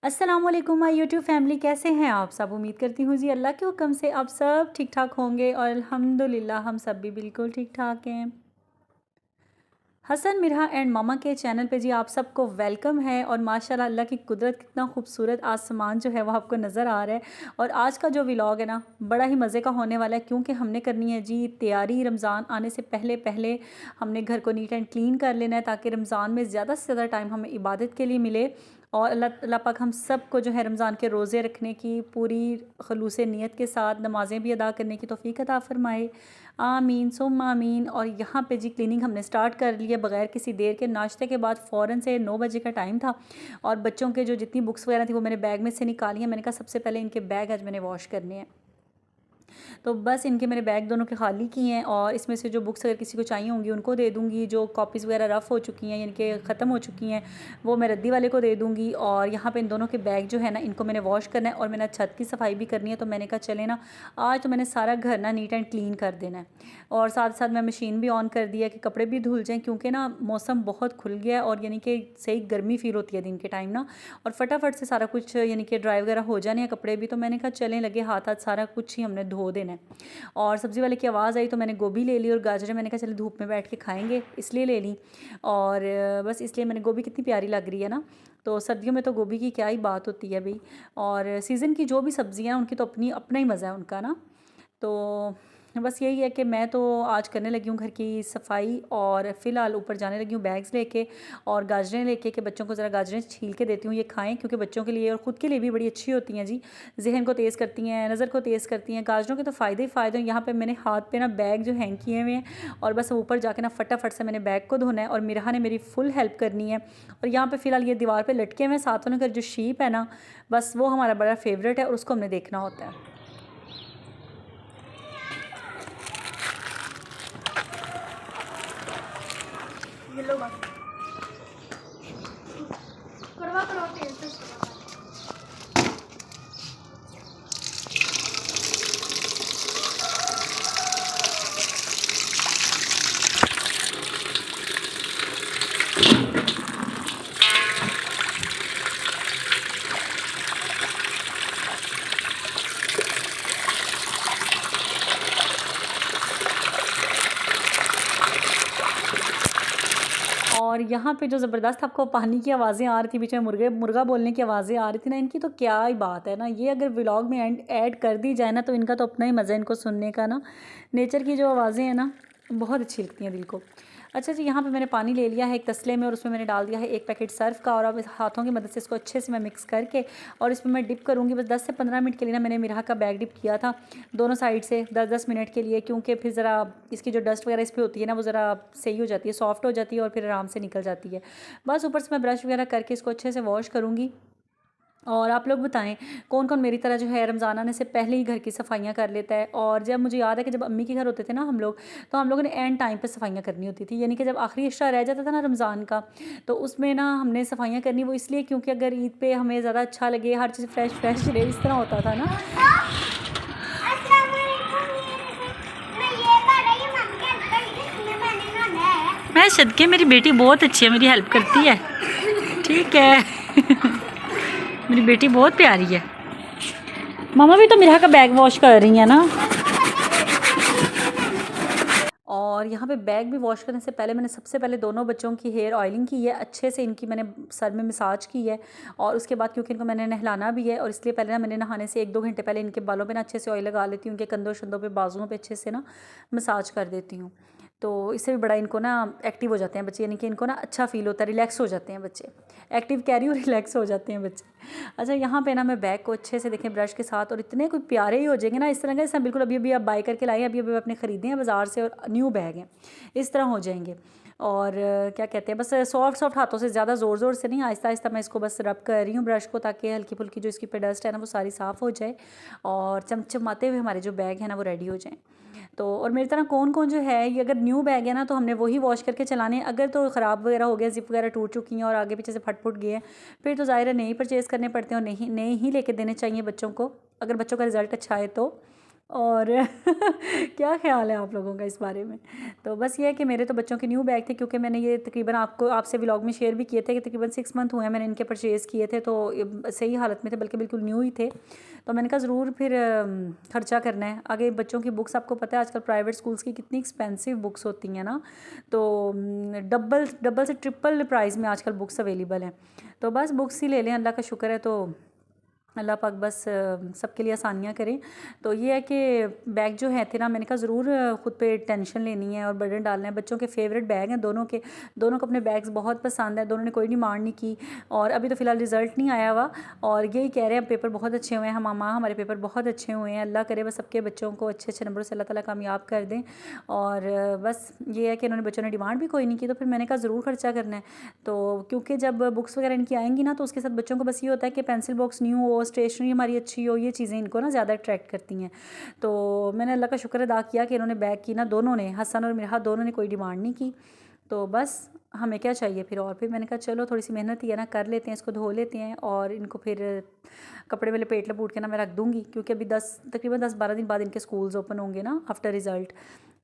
अस्सलामुअलैकुम my YouTube family, कैसे हैं आप सब। उम्मीद करती हूँ जी अल्लाह के हुक्म से आप सब ठीक ठाक होंगे और अल्हम्दुलिल्लाह हम सब भी बिल्कुल ठीक ठाक हैं। हसन मिरहा एंड मामा के चैनल पे जी आप सबको वेलकम है। और माशाल्लाह अल्लाह की कुदरत, कितना खूबसूरत आसमान जो है वो आपको नज़र आ रहा है। और आज का जो व्लॉग है ना, बड़ा ही मज़े का होने वाला है, क्योंकि हमने करनी है जी तैयारी। रमज़ान आने से पहले पहले हमने घर को नीट एंड क्लीन कर लेना है, ताकि रमज़ान में ज़्यादा से ज़्यादा टाइम हमें इबादत के लिए मिले। और अल्लाह पाक हम सब को जो है रमज़ान के रोज़े रखने की पूरी खलूस नियत के साथ नमाज़ें भी अदा करने की तौफ़ीक अता फ़रमाए। आमीन सुम आमीन। और यहाँ पे जी क्लीनिंग हमने स्टार्ट कर लिया बग़ैर किसी देर के। नाश्ते के बाद फ़ौरन से 9 बजे का टाइम था, और बच्चों के जो जितनी बुक्स वगैरह थी वो मैंने बैग में से निकाली है। मैंने कहा सबसे पहले इनके बैग आज मैंने वॉश करने हैं। तो बस इनके मैंने बैग दोनों के खाली किए हैं, और इसमें से जो बुक्स अगर किसी को चाहिए होंगी उनको दे दूँगी। जो कॉपीज़ वगैरह रफ़ हो चुकी हैं, यानी कि ख़त्म हो चुकी हैं, वो मैं रद्दी वाले को दे दूँगी। और यहाँ पे इन दोनों के बैग जो है ना, इनको मैंने वॉश करना है, और मैंने छत की सफाई भी करनी है। तो मैंने कहा चले ना, आज तो मैंने सारा घर ना नीट एंड क्लीन कर देना है। और साथ साथ मैं मशीन भी ऑन कर दिया कि कपड़े भी धुल जाएँ, क्योंकि ना मौसम बहुत खुल गया है, और यानी कि सही गर्मी फ़ील होती है दिन के टाइम ना। और फटाफट से सारा कुछ यानी कि ड्राई वगैरह हो जाने हैं कपड़े भी। तो मैंने कहा चलें, लगे हाथ हाथ सारा कुछ ही हमने धो देना है। और सब्ज़ी वाले की आवाज़ आई तो मैंने गोभी ले ली, और गाजरें मैंने कहा चले धूप में बैठ के खाएंगे, इसलिए ले ली। और बस इसलिए मैंने गोभी, कितनी प्यारी लग रही है ना। तो सर्दियों में तो गोभी की क्या ही बात होती है भाई। और सीज़न की जो भी सब्ज़ियाँ हैं उनकी तो अपना ही मज़ा है उनका ना। तो बस यही है कि मैं तो आज करने लगी हूँ घर की सफाई, और फ़िलहाल ऊपर जाने लगी हूँ बैग्स लेके और गाजरें लेके, कि बच्चों को ज़रा गाजरें छील के देती हूँ ये खाएं, क्योंकि बच्चों के लिए और ख़ुद के लिए भी बड़ी अच्छी होती हैं जी। जहन को तेज़ करती हैं, नज़र को तेज़ करती हैं। गाजरों के तो फ़ायदे ही फ़ायदे हैं। यहाँ पे मैंने हाथ पे ना बैग जो हैंग किए हुए हैं, और बस ऊपर जाके ना फटाफट से मैंने बैग को धोना है। और मिरहा ने मेरी फुल हेल्प करनी है। और यहाँ पर फ़िलहाल ये दीवार पर लटके हुए साथ वालों का जो शीप है ना, बस वो हमारा बड़ा फेवरेट है, और उसको हमने देखना होता है। ये लो बस करवा करवा तेल से और यहाँ पे जो ज़बरदस्त आपको पानी की आवाज़ें आ रही थी, बीच में मुर्गा बोलने की आवाज़ें आ रही थी ना, इनकी तो क्या ही बात है ना। ये अगर व्लॉग में ऐड कर दी जाए ना, तो इनका तो अपना ही मज़ा है इनको सुनने का ना। नेचर की जो आवाज़ें हैं ना, बहुत अच्छी लगती हैं दिल को। अच्छा जी, यहाँ पे मैंने पानी ले लिया है एक तसले में, और उसमें मैंने डाल दिया है 1 पैकेट सर्फ़ का। और अब इस हाथों की मदद से इसको अच्छे से मैं मिक्स करके, और इसमें मैं डिप करूँगी। बस 10 से 15 मिनट के लिए ना मैंने मिरहा का बैग डिप किया था, दोनों साइड से 10-10 मिनट के लिए, क्योंकि फिर ज़रा इसकी जो डस्ट वगैरह इस पर होती है ना, वो ज़रा सही हो जाती है, सॉफ्ट हो जाती है, और फिर आराम से निकल जाती है। बस ऊपर से मैं ब्रश वगैरह करके इसको अच्छे से वॉश करूँगी। और आप लोग बताएं, कौन कौन मेरी तरह जो है रमज़ान आने से पहले ही घर की सफाइयाँ कर लेता है। और जब मुझे याद है कि जब अम्मी के घर होते थे ना हम लोग, तो हम लोगों ने एंड टाइम पे सफाइयाँ करनी होती थी, यानी कि जब आखिरी इश्रा रह जाता था ना रमज़ान का, तो उसमें ना हमने सफाइयाँ करनी। वो इसलिए क्योंकि अगर ईद पे हमें ज़्यादा अच्छा लगे, हर चीज़ फ्रेश फ्रेश रहे, इस तरह होता था ना। मैं सदके, मेरी बेटी बहुत अच्छी है, मेरी हेल्प करती है, ठीक है। मेरी बेटी बहुत प्यारी है। मामा भी तो मिरहा का बैग वॉश कर रही है ना। और यहाँ पे बैग भी वॉश करने से पहले मैंने सबसे पहले दोनों बच्चों की हेयर ऑयलिंग की है, अच्छे से इनकी मैंने सर में मसाज की है। और उसके बाद क्योंकि इनको मैंने नहलाना भी है, और इसलिए पहले ना मैंने नहाने से 1-2 घंटे पहले इनके बालों पे ना अच्छे से ऑयल लगा लेती हूँ, उनके कंधों शंधों पे, बाजुओं पे अच्छे से ना मसाज कर देती हूँ। तो इससे भी बड़ा इनको ना एक्टिव हो जाते हैं बच्चे, यानी कि इनको ना अच्छा फ़ील होता है, रिलैक्स हो जाते हैं बच्चे। एक्टिव कह रही हूँ, रिलैक्स हो जाते हैं बच्चे। अच्छा, यहाँ पे ना मैं बैग को अच्छे से देखें ब्रश के साथ, और इतने कोई प्यारे ही हो जाएंगे ना, इस तरह के जैसे बिल्कुल अभी अभी आप बाय करके लाए, अभी अभी अपने ख़रीदे हैं बाज़ार से, और न्यू बैग हैं, इस तरह हो जाएंगे। और क्या कहते हैं, बस सॉफ्ट सॉफ्ट हाथों से, ज़्यादा ज़ोर ज़ोर से नहीं, आहिस्ता आहिस्ता मैं इसको बस रब कर रही हूँ ब्रश को, ताकि हल्की फुल्की जो इसकी पे डस्ट है ना वो सारी साफ़ हो जाए, और चमचमाते हुए हमारे जो बैग है ना वो रेडी हो जाएँ। तो और मेरी तरह कौन कौन जो है, ये अगर न्यू बैग है ना तो हमने वही वॉश करके चलाने हैं। अगर तो ख़राब वगैरह हो गया, ज़िप वगैरह टूट चुकी हैं और आगे पीछे से फट फुट गए हैं, फिर तो ज़ाहिर है नए परचेज़ करने पड़ते हैं, और नए ही लेके देने चाहिए बच्चों को, अगर बच्चों का रिज़ल्ट अच्छा है तो। और क्या ख़्याल है आप लोगों का इस बारे में? तो बस ये है कि मेरे तो बच्चों के न्यू बैग थे, क्योंकि मैंने ये तकरीबन आपसे व्लॉग में शेयर भी किए थे कि तकरीबन 6 मंथ हुए हैं मैंने इनके परचेज़ किए थे, तो ये सही हालत में थे, बल्कि बिल्कुल न्यू ही थे। तो मैंने कहा ज़रूर फिर खर्चा करना है आगे। बच्चों की बुक्स आपको पता है आजकल प्राइवेट स्कूल्स की कितनी एक्सपेंसिव बुक्स होती हैं ना, तो डबल डबल से ट्रिपल प्राइस में आजकल बुक्स अवेलेबल हैं। तो बस बुक्स ही ले लें, अल्लाह का शुक्र है। तो अल्लाह पाक बस सबके लिए आसानियाँ करें। तो ये है कि बैग जो है थे ना, मैंने कहा ज़रूर ख़ुद पे टेंशन लेनी है और बर्डन डालना है। बच्चों के फेवरेट बैग हैं दोनों के, दोनों को अपने बैग्स बहुत पसंद है, दोनों ने कोई डिमांड नहीं की। और अभी तो फ़िलहाल रिज़ल्ट नहीं आया हुआ और यही कह रहे हैं पेपर बहुत अच्छे हुए हैं, हम मामा हमारे पेपर बहुत अच्छे हुए हैं। अल्लाह करे बस सबके बच्चों को अच्छे अच्छे नंबरों से अल्लाह ताला कामयाब कर दें। और बस ये है कि इन्होंने बच्चों ने डिमांड भी कोई नहीं की, तो फिर मैंने कहा ज़रूर खर्चा करना है। तो क्योंकि जब बुक्स वगैरह इनकी आएंगी ना, तो उसके साथ बच्चों को बस ये होता है कि पेंसिल बॉक्स न्यू हो, स्टेशनरी हमारी अच्छी हो, ये चीज़ें इनको ना ज़्यादा अट्रैक्ट करती हैं। तो मैंने अल्लाह का शुक्र अदा किया कि इन्होंने बैग की ना, दोनों ने, हसन और मिराह दोनों ने कोई डिमांड नहीं की। तो बस हमें क्या चाहिए फिर। और फिर मैंने कहा चलो थोड़ी सी मेहनत ही है ना, कर लेते हैं, इसको धो लेते हैं और इनको फिर कपड़े में लपेट लपूट के ना मैं रख दूँगी, क्योंकि अभी तकरीबन 10-12 दिन बाद इनके स्कूल्स ओपन होंगे ना आफ्टर रिज़ल्ट।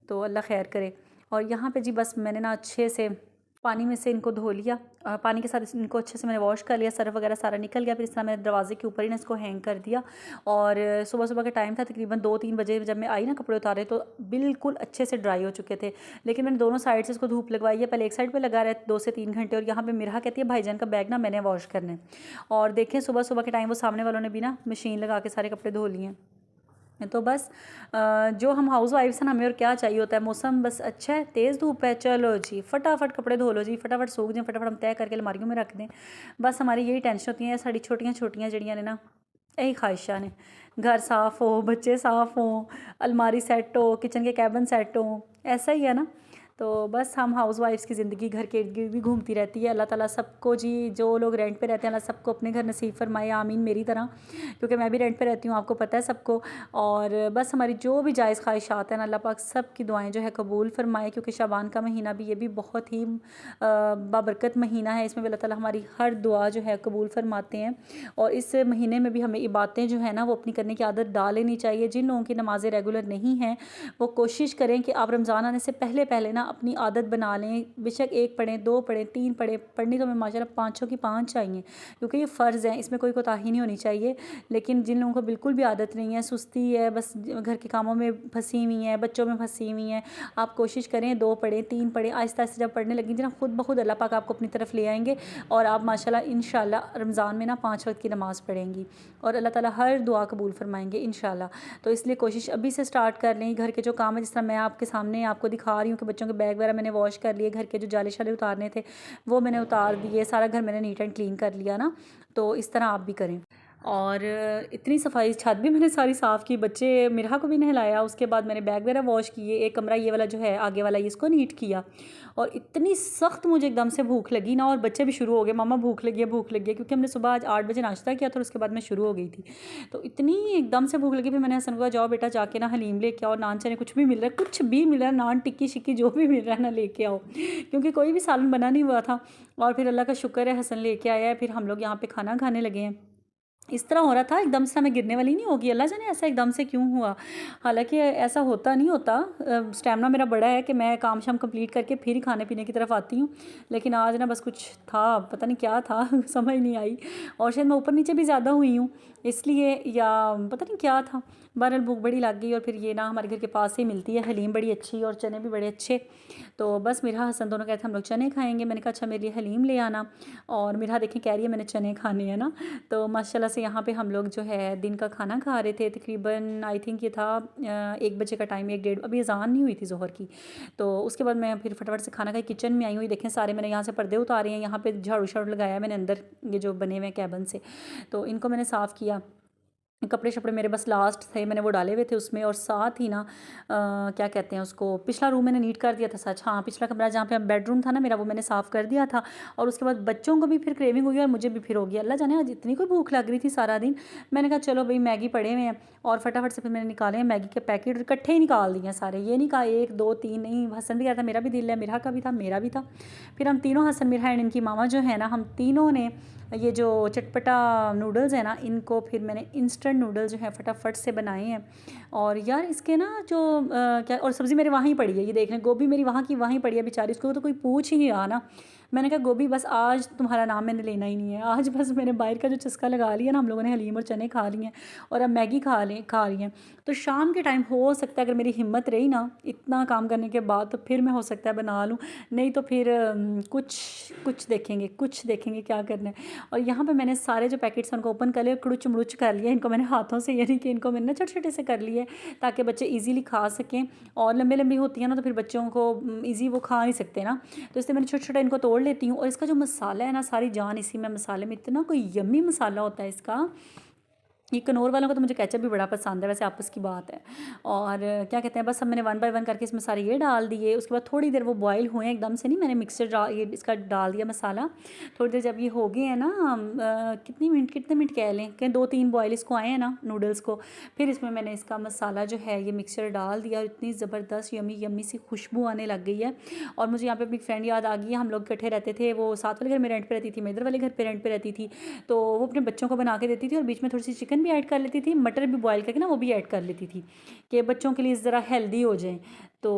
तो अल्लाह खैर करे। और यहाँ पे जी बस मैंने ना अच्छे से पानी में से इनको धो लिया, पानी के साथ इनको अच्छे से मैंने वॉश कर लिया, सर्फ वगैरह सारा निकल गया। फिर इस तरह मैंने दरवाजे के ऊपर ही ना इसको हैंग कर दिया। और सुबह सुबह का टाइम था, तकरीबन 2-3 बजे जब मैं आई ना कपड़े उतारे, तो बिल्कुल अच्छे से ड्राई हो चुके थे। लेकिन मैंने दोनों साइड से इसको धूप लगवाई है, पहले एक साइड पर लगा रहे 2 से 3 घंटे। और यहाँ पर मिराह कहती है भाईजान का बैग ना मैंने वॉश करना है। और देखें सुबह सुबह के टाइम वो सामने वालों ने भी ना मशीन लगा के सारे कपड़े धो लिए हैं। तो बस जो हम हाउस वाइफ्स हैं, हमें और क्या चाहिए होता है, मौसम बस अच्छा है, तेज़ धूप है, चलो जी फटाफट कपड़े धो लो जी, फटाफट सूख जाएं, फटाफट हम तय करके अलमारियों में रख दें। बस हमारी यही टेंशन होती है, साड़ी छोटियाँ छोटियाँ जड़ियाँ ने ना, यही ख्वाहिशां ने, घर साफ़ हो, बच्चे साफ़ हों, अलमारी सेट हो, किचन के कैबिन सेट हों, ऐसा ही है ना। तो बस हम हाउस वाइफ्स की ज़िंदगी घर के इर्द गिर्द भी घूमती रहती है। अल्लाह ताला सबको जी, जो लोग रेंट पे रहते हैं, अल्लाह सबको अपने घर नसीब फरमाए, आमीन मेरी तरह, क्योंकि मैं भी रेंट पे रहती हूँ, आपको पता है सबको। और बस हमारी जो भी जायज़ ख्वाहिशात हैं ना, अल्लाह पाक सब की दुआएं जो है कबूल फरमाए, क्योंकि शाबान का महीना भी, ये भी बहुत ही बाबरकत महीना है। इसमें भी अल्लाह ताला हमारी हर दुआ जो है कबूल फरमाते हैं। और इस महीने में भी हमें इबादतें जो है ना, वो अपनी करने की आदत डाल लेनी चाहिए। जिन लोगों की नमाज़ें रेगुलर नहीं हैं, वो कोशिश करें कि आप रमज़ान आने से पहले पहले ना अपनी आदत बना लें। बेशक 1 पढ़ें, 2 पढ़ें, 3 पढ़ें, पढ़नी तो मैं माशाल्लाह 5 की 5 चाहिए, क्योंकि ये फ़र्ज़ है, इसमें कोई कोताही नहीं होनी चाहिए। लेकिन जिन लोगों को बिल्कुल भी आदत नहीं है, सुस्ती है, बस घर के कामों में फंसी हुई हैं, बच्चों में फंसी हुई हैं, आप कोशिश करें 2 पढ़ें, 3 पढ़ें, आहिस्ता आहिस्ता जब पढ़ने लगेंगी ना, खुद ब खुद अल्लाह पाक आपको अपनी तरफ ले आएंगे और आप माशाल्लाह इंशाल्लाह रमज़ान में ना 5 वक्त की नमाज़ पढ़ेंगी और अल्लाह ताला हर दुआ कबूल फरमाएंगे इंशाल्लाह। तो इसलिए कोशिश अभी से स्टार्ट कर लें। घर के जो काम है, जिस तरह मैं आपके सामने आपको दिखा रही हूँ कि बच्चों के बैग वगैरह मैंने वॉश कर लिए, घर के जो जाले शाले उतारने थे वो मैंने उतार दिए, सारा घर मैंने नीट एंड क्लीन कर लिया ना। तो इस तरह आप भी करें। और इतनी सफाई, छत भी मैंने सारी साफ़ की, बच्चे मिराह को भी नहलाया, उसके बाद मैंने बैग वगैरह वॉश किए, एक कमरा ये वाला जो है आगे वाला, इसको नीट किया। और इतनी सख्त मुझे एकदम से भूख लगी ना, और बच्चे भी शुरू हो गए, मामा भूख लगी है, भूख लगी है, क्योंकि हमने सुबह आज 8 बजे नाश्ता किया था और उसके बाद मैं शुरू हो गई थी। तो इतनी एकदम से भूख लगी, फिर मैंने हसन को कहा जाओ बेटा जाके ना हलीम लेके आओ, नान चने कुछ भी मिल रहा है, कुछ भी मिल रहा है, नान टिक्की शिक्की जो भी मिल रहा है ना लेके आओ, क्योंकि कोई भी सालन बना नहीं हुआ था। और फिर अल्लाह का शुक्र है हसन लेके आया है, फिर हम लोग यहाँ पे खाना खाने लगे हैं। इस तरह हो रहा था एकदम से, मैं गिरने वाली नहीं होगी, अल्लाह जाने ऐसा एकदम से क्यों हुआ। हालांकि ऐसा होता नहीं होता, स्टैमिना मेरा बड़ा है कि मैं काम शाम कंप्लीट करके फिर ही खाने पीने की तरफ आती हूँ। लेकिन आज ना बस कुछ था, पता नहीं क्या था समझ नहीं आई, और शायद मैं ऊपर नीचे भी ज़्यादा हुई हूँ इसलिए, या पता नहीं क्या था। बहरहाल भूख बड़ी लग गई, और फिर ये ना हमारे घर के पास ही मिलती है हलीम बड़ी अच्छी, और चने भी बड़े अच्छे। तो बस मिराह हसन दोनों कहते हैं हम लोग चने खाएंगे, मैंने कहा अच्छा मेरे लिए हलीम ले आना। और मिराह देखें कह रही है मैंने चने खाने हैं ना। तो माशाल्लाह से यहाँ पे हम लोग जो है दिन का खाना खा रहे थे, तकरीबन आई थिंक ये था 1 बजे का टाइम, 1 डेढ़, अभी अज़ान नहीं हुई थी ज़ोहर की। तो उसके बाद मैं फिर फटाफट से खाना खाई, किचन में आई हुई, देखें सारे मैंने यहाँ से पर्दे उतारे हैं, यहाँ पे झाड़ू शाड़ू लगाया मैंने अंदर, ये जो बने हुए हैं कैबन से, तो इनको मैंने साफ़ किया। कपड़े शपड़े मेरे बस लास्ट थे, मैंने वो डाले हुए थे उसमें। और साथ ही ना क्या कहते हैं उसको, पिछला रूम मैंने नीट कर दिया था, सच हाँ, पिछला कमरा जहाँ पे बेडरूम था ना मेरा, वो मैंने साफ़ कर दिया था। और उसके बाद बच्चों को भी फिर क्रेविंग हुई और मुझे भी फिर हो गया, अल्लाह जाने आज इतनी कोई भूख लग रही थी सारा दिन। मैंने कहा चलो भाई मैगी पड़े हुए हैं, और फटाफट से फिर मैंने निकाले हैं मैगी के पैकेट, इकट्ठे ही निकाल दिए हैं सारे, ये नहीं कहा 1 2 3 नहीं। हसन भी कहा था मेरा भी दिल है, मिराह का भी था, मेरा भी था। फिर हम तीनों, हसन मिराह एंड इनकी मामा जो है ना, हम तीनों ने ये जो चटपटा नूडल्स है ना, इनको फिर मैंने इंस्टेंट इंस्टेंट नूडल जो है फटाफट से बनाए हैं। और यार इसके ना जो क्या, और सब्ज़ी मेरी वहाँ ही पड़ी है, ये देख लें, गोभी मेरी वहाँ की वहीं पड़ी है बेचारी, उसको तो कोई पूछ ही नहीं रहा ना। मैंने कहा गोभी बस आज तुम्हारा नाम मैंने लेना ही नहीं है, आज बस मैंने बाहर का जो चस्का लगा लिया ना, हम लोगों ने हलीम और चने खा लिए हैं और अब मैगी खा रही हैं। तो शाम के टाइम हो सकता है अगर मेरी हिम्मत रही ना इतना काम करने के बाद तो फिर मैं हो सकता है बना लूँ, नहीं तो फिर कुछ देखेंगे क्या करना है। और यहाँ पे मैंने सारे जो पैकेट्स उनको ओपन कर लिए, कुड़ुच मुड़ुच कर लिया इनको मैंने हाथों से, यानी कि इनको मैंने ना छोटे छोटे से कर लिए ताकि बच्चे ईज़िली खा सकें। और लंबी लंबी होती है ना तो फिर बच्चों को ईज़ी वो खा नहीं सकते ना, तो इसलिए मैंने छोटे छोटे इनको तोड़ लेती हूँ। और इसका जो मसाला है ना, सारी जान इसी में मसाले में, इतना कोई यम्मी मसाला होता है इसका। ये कनौर वालों को तो मुझे केचप भी बड़ा पसंद है, वैसे आपस की बात है। और क्या कहते हैं, बस अब मैंने 1 बाय 1 करके इसमें सारे ये डाल दिए। उसके बाद थोड़ी देर वो बॉईल हुए, एकदम से नहीं, मैंने मिक्सर ये इसका डाल दिया मसाला। थोड़ी देर जब ये हो गए हैं ना, कितने मिनट कह लें कि 2-3 बॉयल इसको आए हैं ना नूडल्स को, फिर इसमें मैंने इसका मसाला जो है ये मिक्सर डाल दिया। इतनी ज़बरदस्त यम्मी यम्मी सी खुशबू आने लग गई है। और मुझे यहाँ पे अपनी फ्रेंड याद आ गई है, हम लोग इकट्ठे रहते थे, वो साथ वाले घर में रेंट पे रहती थी, मैं इधर वाले घर पे रेंट पे रहती थी। तो वो अपने बच्चों को बना के देती थी और बीच में थोड़ी सी चिकन भी ऐड कर लेती थी, मटर भी बॉयल करके ना वो भी ऐड कर लेती थी कि बच्चों के लिए ज़रा हेल्दी हो जाए। तो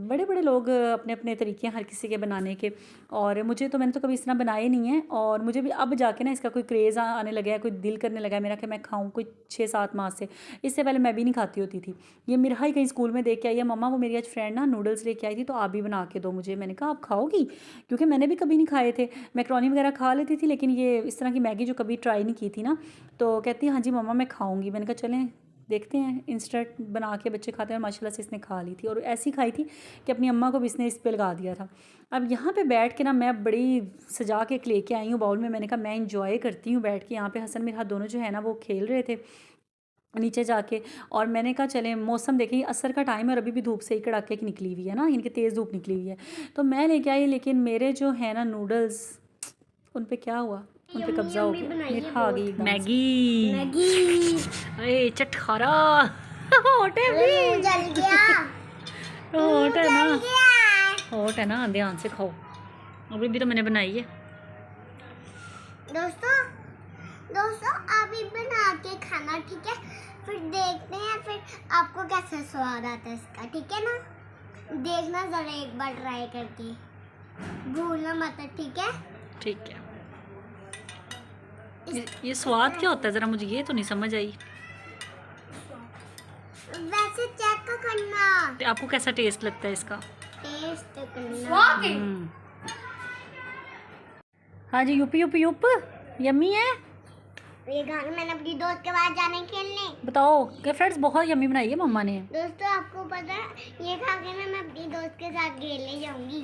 बड़े बड़े लोग अपने अपने तरीके हैं हर किसी के बनाने के, और मैंने तो कभी इस तरह बनाए नहीं है। और मुझे भी अब जाके ना इसका कोई क्रेज़ आने लगा है, कोई दिल करने लगा है मेरा कि मैं खाऊं, कोई 6-7 माह से। इससे पहले मैं भी नहीं खाती होती थी। ये मेरा ही कहीं स्कूल में देख के आई है, मम्मा वो मेरी आज फ्रेंड ना नूडल्स लेके आई थी तो आप भी बना के दो मुझे। मैंने कहा आप खाओगी, क्योंकि मैंने भी कभी नहीं खाए थे। मैक्रोनी वगैरह खा लेती थी लेकिन ये इस तरह की मैगी जो कभी ट्राई नहीं की थी ना। तो कहती है हाँ जी मम्मा मैं खाऊंगी। मैंने कहा चलें देखते हैं, इंस्टेंट बना के बच्चे खाते हैं। माशाल्लाह से इसने खा ली थी और ऐसी खाई थी कि अपनी अम्मा को भी इसने इस पे लगा दिया था। अब यहाँ पे बैठ के ना मैं बड़ी सजा के लेके आई हूँ बाउल में। मैंने कहा मैं इंजॉय करती हूँ बैठ के। यहाँ पे हसन मेरा दोनों जो है ना वो खेल रहे थे नीचे जाके, और मैंने कहा चलें मौसम देखें, असर का टाइम है और अभी भी धूप से ही कड़ाके की निकली हुई है ना, इनकी तेज़ धूप निकली हुई है। तो मैं लेके आई, लेकिन मेरे जो है ना नूडल्स, उन पे क्या हुआ, उन पे कब्जा हो गया, मेरा आ गई मैगी अरे चटखारा होट है भी जल गया होट है ना, ध्यान से खाओ, अभी भी तो मैंने बनाई है। दोस्तों अभी बना के खाना, ठीक है, फिर देखते हैं फिर आपको कैसा स्वाद आता है इसका, ठीक है ना। देखना जरा एक बार ट्राई करके, भूलना मत, ठीक है। ठीक है। ये स्वाद क्या होता है, ज़रा मुझे ये तो नहीं समझ आई। वैसे चेक करना, आपको कैसा टेस्ट लगता है इसका, टेस्ट करना। हाँ जी, यूप यम्मी है। ये गाना मैंने अपनी दोस्त के पास जाने खेलने। बताओ क्या फ्रेंड्स, बहुत यम्मी बनाई है मम्मा ने। दोस्तों आपको पता है ये खा के ना मैं अपनी दोस्त के साथ खेलने जाऊंगी।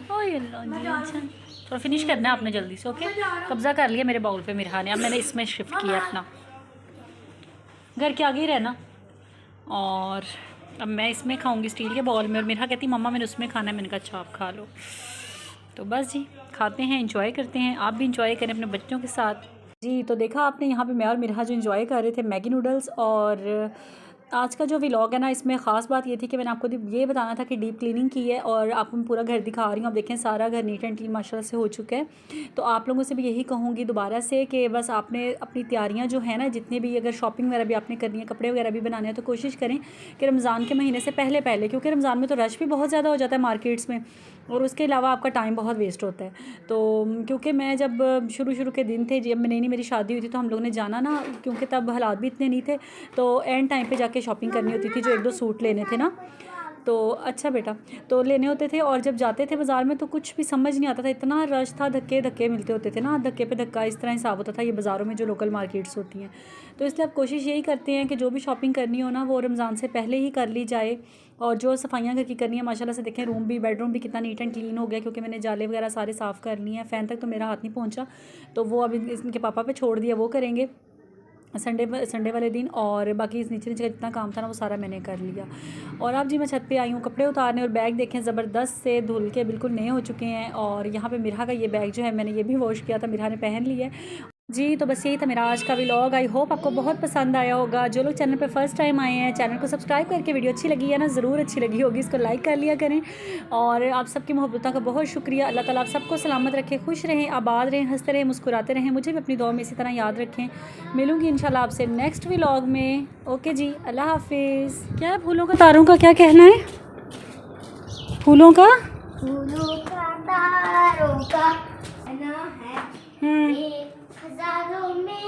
तो फिनिश करना है आपने जल्दी से, ओके। कब्जा कर लिया मेरे बाउल पे मिरहा ने, अब मैंने इसमें शिफ्ट किया अपना, घर के आगे ही रहना। और अब मैं इसमें खाऊंगी स्टील के बाउल में, और मिरहा कहती मम्मा मैंने उसमें खाना है। मैंने कहा अच्छा आप खा लो। तो बस जी खाते हैं, इंजॉय करते हैं, आप भी इंजॉय करें अपने बच्चों के साथ जी। तो देखा आपने यहाँ पे मैं और मिरहा जो इंजॉय कर रहे थे मैगी नूडल्स। और आज का जो व्लॉग है ना, इसमें ख़ास बात ये थी कि मैंने आपको ये बताना था कि डीप क्लीनिंग की है और आपको मैं पूरा घर दिखा रही हूँ। आप देखें सारा घर नीट एंड क्लीन माशाल्लाह से हो चुका है। तो आप लोगों से भी यही कहूँगी दोबारा से कि बस आपने अपनी तैयारियाँ जो है ना, जितनी भी अगर शॉपिंग वगैरह भी आपने करनी है, कपड़े वगैरह भी बनाने हैं, तो कोशिश करें कि रमज़ान के महीने से पहले क्योंकि रमज़ान में तो रश भी बहुत ज़्यादा हो जाता है मार्केट्स में, और उसके अलावा आपका टाइम बहुत वेस्ट होता है। तो क्योंकि मैं जब शुरू के दिन थे, जब नई मेरी शादी हुई थी, तो हम लोगों ने जाना ना, क्योंकि तब हालात भी इतने नहीं थे, तो एंड टाइम पे जाके शॉपिंग करनी होती थी। जो 1-2 सूट लेने थे ना, तो अच्छा बेटा, तो लेने होते थे। और जब जाते थे बाज़ार में तो कुछ भी समझ नहीं आता था, इतना रश था, धक्के मिलते होते थे ना, धक्के पे धक्का, इस तरह हिसाब होता था ये बाज़ारों में जो लोकल मार्केट्स होती हैं। तो इसलिए अब कोशिश यही करते हैं कि जो भी शॉपिंग करनी हो ना, वो रमज़ान से पहले ही कर ली जाए। और जो सफाइयाँ घर की करनी है, माशाल्लाह से देखें बेडरूम भी कितना नीट एंड क्लीन हो गया, क्योंकि मैंने जाले वगैरह सारे साफ़ कर लिए हैं। फ़ैन तक तो मेरा हाथ नहीं पहुँचा, तो वो अभी इनके पापा पे छोड़ दिया, वो करेंगे संडे वाले दिन। और बाकी इस नीचे का जितना काम था ना, वो सारा मैंने कर लिया। और अब जी मैं छत पे आई हूँ कपड़े उतारने, और बैग देखें ज़बरदस्त से धुल के बिल्कुल नए हो चुके हैं। और यहाँ पे मिरहा का ये बैग जो है मैंने ये भी वॉश किया था, मिरहा ने पहन लिया है। जी, तो बस यही था मेरा आज का व्लॉग। आई होप आपको बहुत पसंद आया होगा। जो लोग चैनल पे फर्स्ट टाइम आए हैं, चैनल को सब्सक्राइब करके, वीडियो अच्छी लगी है ना, ज़रूर अच्छी लगी होगी, इसको लाइक कर लिया करें। और आप सबकी मोहब्बतों का बहुत शुक्रिया। अल्लाह ताला आप सबको सलामत रखे, खुश रहें, आबाद रहें, हंसते रहें, मुस्कुराते रहें। मुझे भी अपनी दुआ में इसी तरह याद रखें। मिलूँगी इंशाल्लाह आपसे नेक्स्ट व्लॉग में। ओके जी, अल्लाह हाफिज़। क्या है फूलों का तारों का क्या कहना है? फूलों का तारों का कहना है हम्म, 1000 में